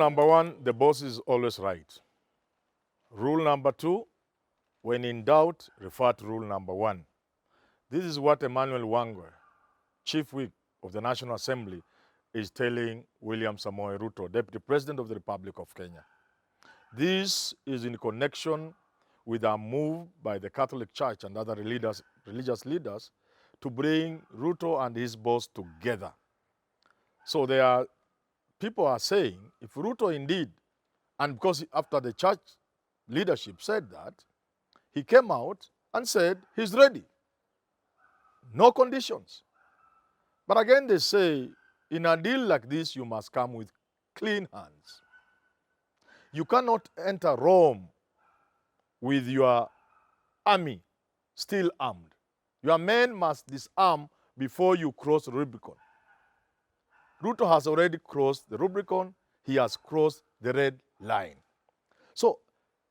number one, the boss is always right. Rule number two, when in doubt, refer to rule number one. This is what Emmanuel Wangwe, Chief Whip of the National Assembly, is telling William Samoei Ruto, Deputy President of the Republic of Kenya. This is in connection with a move by the Catholic Church and other religious leaders to bring Ruto and his boss together. So people are saying, if Ruto indeed, and because after the church leadership said that, he came out and said he's ready. No conditions. But again, they say, in a deal like this, you must come with clean hands. You cannot enter Rome with your army still armed. Your men must disarm before you cross the Rubicon. Ruto has already crossed the Rubicon. He has crossed the red line. So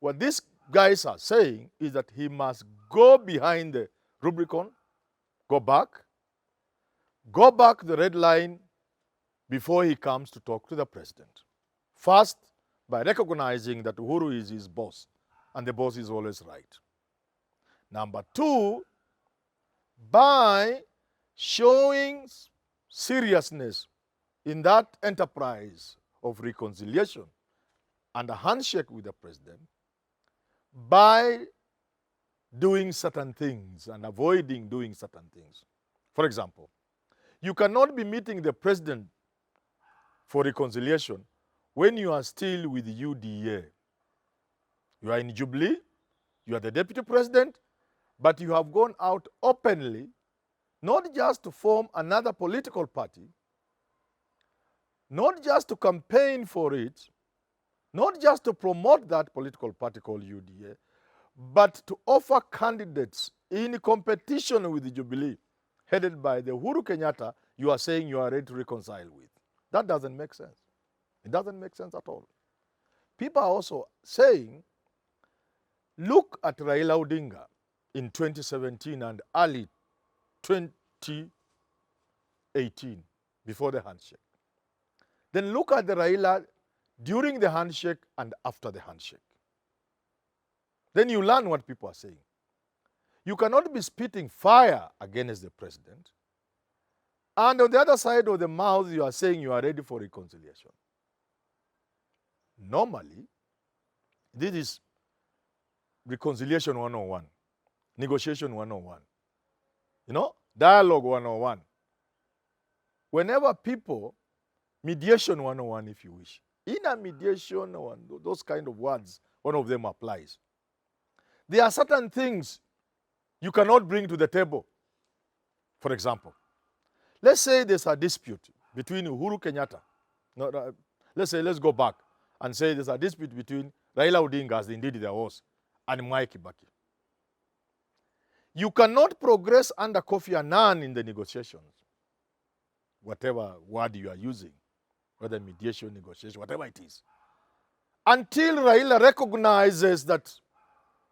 what these guys are saying is that he must go behind the Rubicon, go back the red line before he comes to talk to the president. First, by recognizing that Uhuru is his boss, and the boss is always right. Number two, by showing seriousness in that enterprise of reconciliation and a handshake with the president, by doing certain things and avoiding doing certain things. For example, you cannot be meeting the president for reconciliation when you are still with UDA. You are in Jubilee, you are the deputy president, but you have gone out openly, not just to form another political party, not just to campaign for it, not just to promote that political party called UDA, but to offer candidates in competition with the Jubilee, headed by the Uhuru Kenyatta, you are saying you are ready to reconcile with. That doesn't make sense. It doesn't make sense at all. People are also saying, look at Raila Odinga in 2017 and early 2018, before the handshake. Then look at the Raila during the handshake and after the handshake. Then you learn what people are saying. You cannot be spitting fire against the president, and on the other side of the mouth, you are saying you are ready for reconciliation. Normally, this is reconciliation 101, negotiation 101, dialogue 101. Whenever people, mediation 101 if you wish. In a mediation, those kind of words, one of them applies. There are certain things you cannot bring to the table. For example, let's say there's a dispute between Uhuru Kenyatta. Let's go back and say there's a dispute between Raila Odinga, as indeed there was, and Mwai Kibaki. You cannot progress under Kofi Annan in the negotiations, whatever word you are using, whether mediation, negotiation, whatever it is, until Raila recognizes that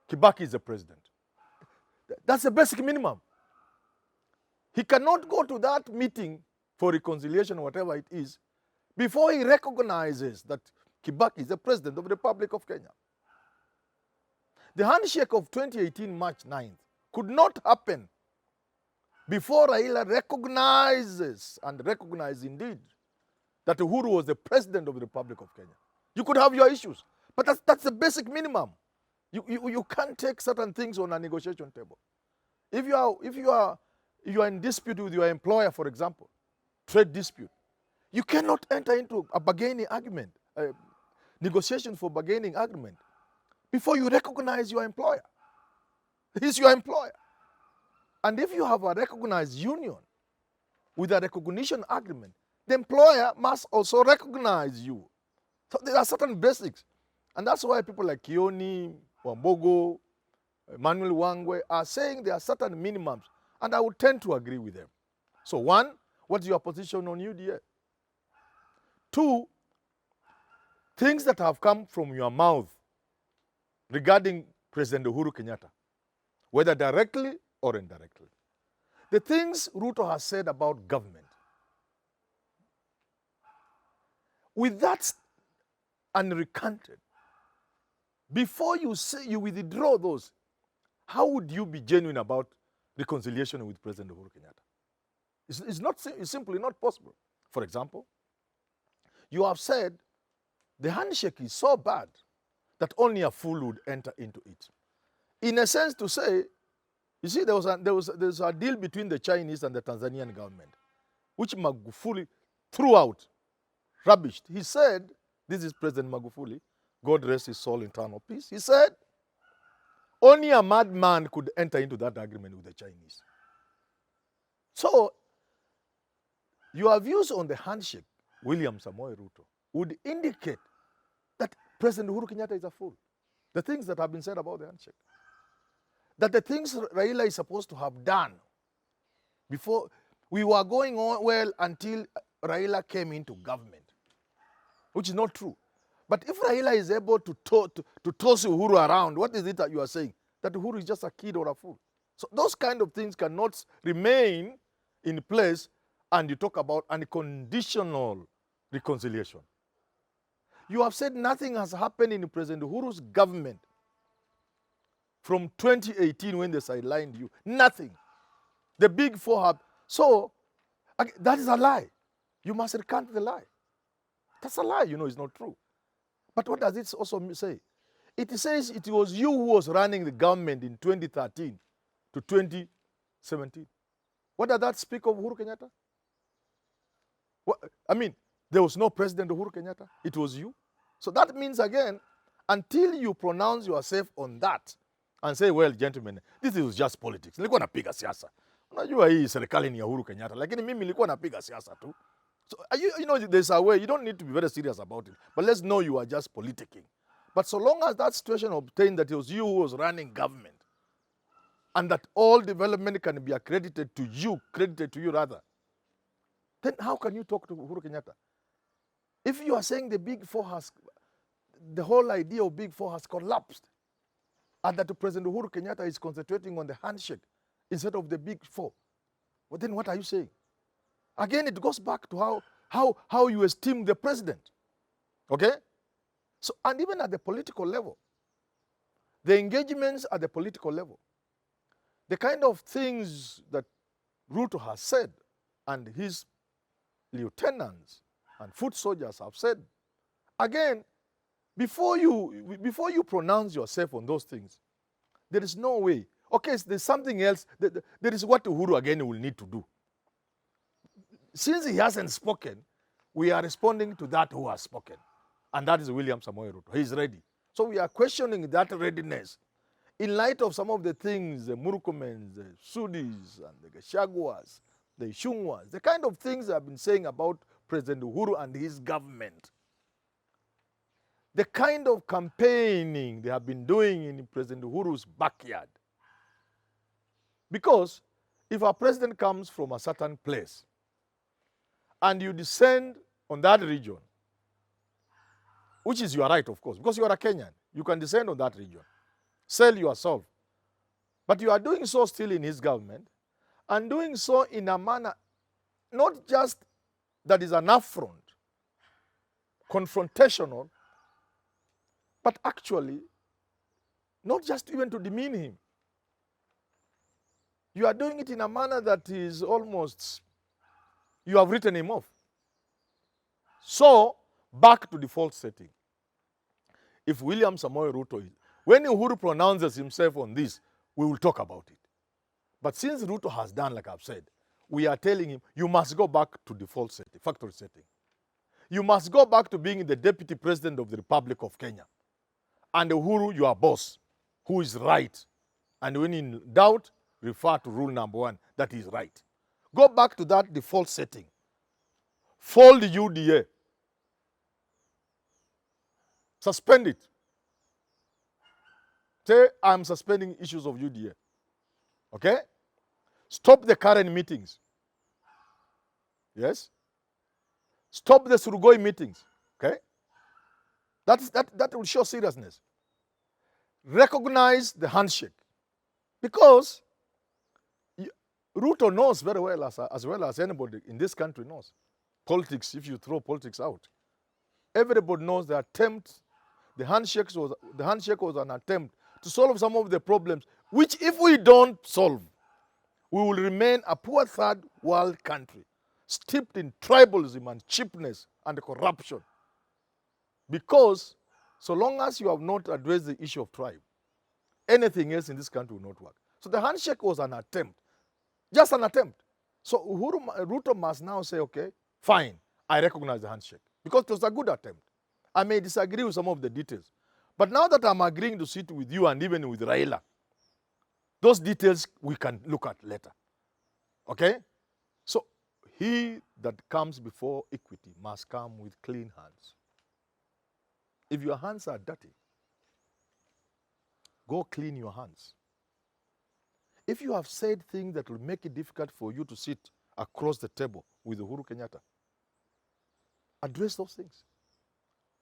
Kibaki is the president. That's the basic minimum. He cannot go to that meeting for reconciliation, whatever it is, before he recognizes that Kibaki is the president of the Republic of Kenya. The handshake of 2018, March 9th, could not happen before Raila recognizes indeed that Uhuru was the president of the Republic of Kenya. You could have your issues, but that's the basic minimum. You can't take certain things on a negotiation table. If you are in dispute with your employer, for example, trade dispute, you cannot enter into a bargaining argument, negotiation for bargaining argument, before you recognize your employer. He's your employer. And if you have a recognized union with a recognition agreement, the employer must also recognize you. So there are certain basics. And that's why people like Kioni, Wambogo, Emmanuel Wangwe are saying there are certain minimums. And I would tend to agree with them. So one, what's your position on UDA? Two, things that have come from your mouth regarding President Uhuru Kenyatta, whether directly or indirectly. The things Ruto has said about government, with that and recanted, before you say you withdraw those, how would you be genuine about reconciliation with President Uhuru Kenyatta? It's simply not possible. For example, you have said the handshake is so bad that only a fool would enter into it. In a sense, to say, you see, there was a deal between the Chinese and the Tanzanian government, which Magufuli threw out, rubbished. He said, this is President Magufuli, God rest his soul in eternal peace. He said, only a madman could enter into that agreement with the Chinese. So, your views on the handshake, William Samoei Ruto, would indicate that President Uhuru Kenyatta is a fool. The things that have been said about the handshake. That the things Raila is supposed to have done before, we were going on well until Raila came into government, which is not true. But if Raila is able to toss Uhuru around, what is it that you are saying? That Uhuru is just a kid or a fool. So those kind of things cannot remain in place, and you talk about unconditional reconciliation. You have said nothing has happened in President Uhuru's government from 2018 when they sidelined you. Nothing. The big four have. So, that is a lie. You must recant the lie. That's a lie, you know, it's not true. But what does it also say? It says it was you who was running the government in 2013 to 2017. What does that speak of Uhuru Kenyatta? What, I mean, there was no President Uhuru Kenyatta. It was you. So that means, again, until you pronounce yourself on that and say, well, gentlemen, this is just politics. Nilikuwa napiga siasa. Unajua hii serikali ni ya Uhuru Kenyatta. Lakini mimi nilikuwa napiga siasa tu. So, you know, there's a way. You don't need to be very serious about it. But let's know you are just politicking. But so long as that situation obtained that it was you who was running government, and that all development can be credited to you rather, then how can you talk to Uhuru Kenyatta? If you are saying the big four has, the whole idea of big four has collapsed, and that President Uhuru Kenyatta is concentrating on the handshake instead of the big four, well, then what are you saying? Again, it goes back to how you esteem the president. Okay? So, and even at the political level, the engagements at the political level, the kind of things that Ruto has said and his lieutenants and foot soldiers have said, again, before you pronounce yourself on those things, there is no way. Okay, there's something else. There is what Uhuru again will need to do. Since he hasn't spoken, we are responding to that who has spoken. And that is William Samoei Ruto. He is ready. So we are questioning that readiness in light of some of the things, the Murkomens, the Sudis, and the Gachagwas, the Ishungwas, the kind of things they have been saying about President Uhuru and his government. The kind of campaigning they have been doing in President Uhuru's backyard. Because if a president comes from a certain place, and you descend on that region, which is your right, of course, because you are a Kenyan, you can descend on that region, sell yourself. But you are doing so still in his government, and doing so in a manner not just that is an affront, confrontational, but actually not just even to demean him. You are doing it in a manner that is almost, you have written him off. So, back to default setting. If William Samoei Ruto is, when Uhuru pronounces himself on this, we will talk about it. But since Ruto has done, like I've said, we are telling him, you must go back to default setting, factory setting. You must go back to being the deputy president of the Republic of Kenya. And Uhuru, your boss, who is right. And when in doubt, refer to rule number 1, that is right. Go back to that default setting. Fold the UDA. Suspend it. Say, I'm suspending issues of UDA. Okay? Stop the current meetings. Yes? Stop the Surugoi meetings. Okay? That will show seriousness. Recognize the handshake. Because Ruto knows very well, as well as anybody in this country knows, politics, if you throw politics out, everybody knows the handshake was an attempt to solve some of the problems, which if we don't solve, we will remain a poor third world country, steeped in tribalism and cheapness and corruption. Because so long as you have not addressed the issue of tribe, anything else in this country will not work. So the handshake was an attempt, just an attempt. So Ruto must now say, okay, fine, I recognize the handshake. Because it was a good attempt. I may disagree with some of the details. But now that I'm agreeing to sit with you and even with Raila, those details we can look at later. Okay? So he that comes before equity must come with clean hands. If your hands are dirty, go clean your hands. If you have said things that will make it difficult for you to sit across the table with Uhuru Kenyatta, address those things.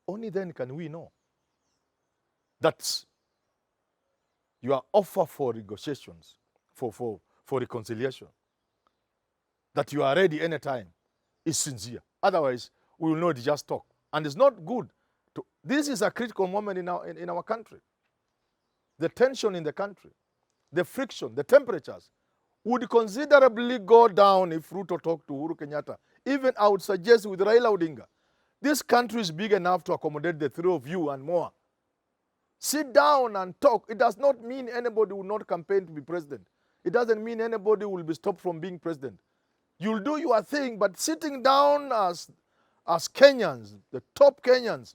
Only then can we know that your offer for negotiations, for reconciliation, that you are ready anytime, is sincere. Otherwise, we will know it's just talk. And it's not good. This is a critical moment in our country. The tension in the country, the friction, the temperatures would considerably go down if Ruto talked to Uhuru Kenyatta. Even I would suggest with Raila Odinga. This country is big enough to accommodate the three of you and more. Sit down and talk. It does not mean anybody will not campaign to be president. It doesn't mean anybody will be stopped from being president. You'll do your thing, but sitting down as Kenyans, the top Kenyans,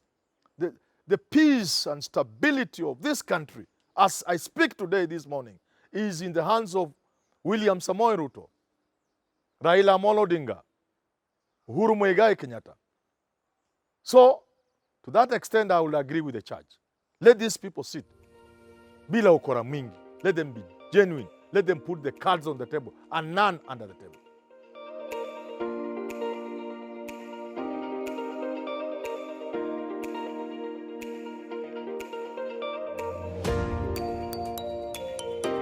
the peace and stability of this country, as I speak today, this morning, is in the hands of William Samoei Ruto, Raila Amolo Odinga, Uhuru Muigai Kenyatta. So, to that extent, I will agree with the church. Let these people sit. Bila ukora mingi. Let them be genuine. Let them put the cards on the table and none under the table.